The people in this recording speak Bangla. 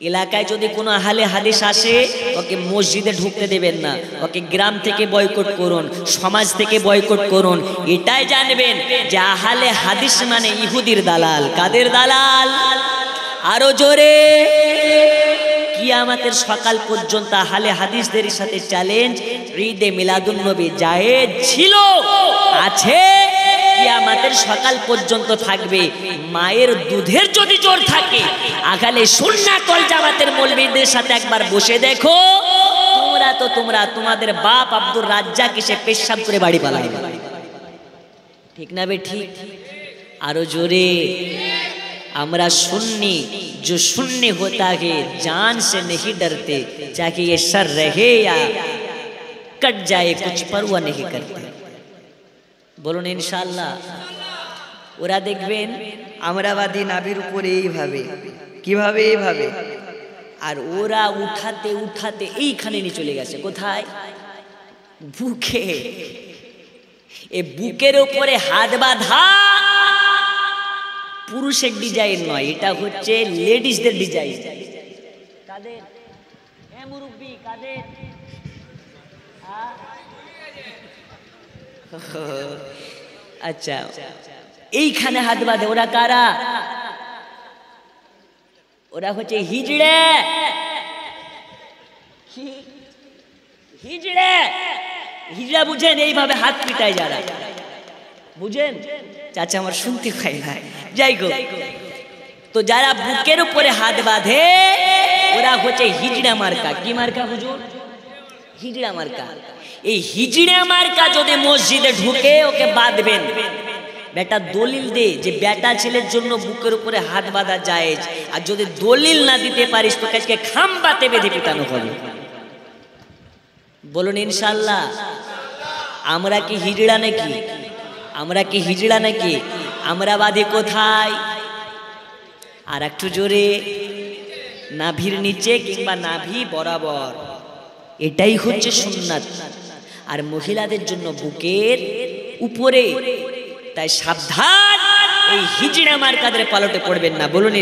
এলাকায় যদি কোনো আহলে হাদিস আসে ওকে মসজিদে ঢুকতে দেবেন না, ওকে গ্রাম থেকে বয়কট করুন, সমাজ থেকে বয়কট করুন। এটাই জানবেন যে আহলে হাদিস মানে ইহুদির দালাল। কাদের দালাল? আরো জোরে। কিয়ামতের সকাল পর্যন্ত আহলে হাদিসদের সাথে চ্যালেঞ্জ, ঈদে মিলাদুন নবী জায়েজ ছিল, আছে, কিয়ামতের সকাল পর্যন্ত থাকবে। মায়ের দুধের যদি জোর থাকে, আগালে সুন্নাত ওয়াল জামাতের মৌলবীদের সাথে একবার বসে দেখো, তোমরা তোমাদের বাপ আব্দুর রাজ্জাক এসে পেশাব করে বাড়ি পালাবে। ঠিক না বে ঠিক? আরো জোরে। আমরা सुन्नी, जो सुन्नी होता है जान से नहीं डरते, चाहे ये सर रहे या कट जाए कुछ परवाह नहीं करते। বলুন ইনশাআল্লাহ। ওরা দেখবেন আমরাবাদী নাভির উপরে এইভাবে, কিভাবে এইভাবে, আর ওরা উঠাতে উঠাতে এইখানে নিয়ে চলে গেছে। কোথায়? বুকে। এই বুকের উপরে হাত বাঁধা পুরুষের ডিজাইন নয়, এটা হচ্ছে লেডিসদের ডিজাইন। কাদের? এ মুরব্বি কাদের? আচ্ছা, এইখানে হাত বাঁধে। ওরা কারা? ওরা হচ্ছে হিজড়ে। হিজড়ে, হিজড়া বুঝেন? এইভাবে হাত পিটায় যারা, বুঝেন? চাচা আমার শুনতে পাই না, যাই গো। তো যারা বুকের উপরে হাত বাঁধে ওরা হচ্ছে হিজড়া মার্কা। কি মার্কা হুজুর? হিজড়া মার্কা। এই হিজড়া মার্কা যদি মসজিদে ঢুকে ওকে বাঁধবেন। বেটা দলিল দে যে বেটা ছেলের জন্য বুকের উপরে হাত বাঁধা জায়েজ, আর যদি দলিল না দিতে পারিস তো আজকে খাম্বাতে বেঁধে পিটানো হবে। বলুন ইনশাআল্লাহ। আমরা কি হিজড়া নাকি? আমরা কি হিজড়া নাকি? আমরা বাঁধি কোথায়? আর একটু জোরে। নাভির নিচে কিংবা নাভি বরাবর, এটাই হচ্ছে সুন্নাত। আর মহিলাদের জন্য বুকের উপরে। তাই সাবধান, এই হিজড়া মার্কাদের পালটে পড়বেন না। বলুন।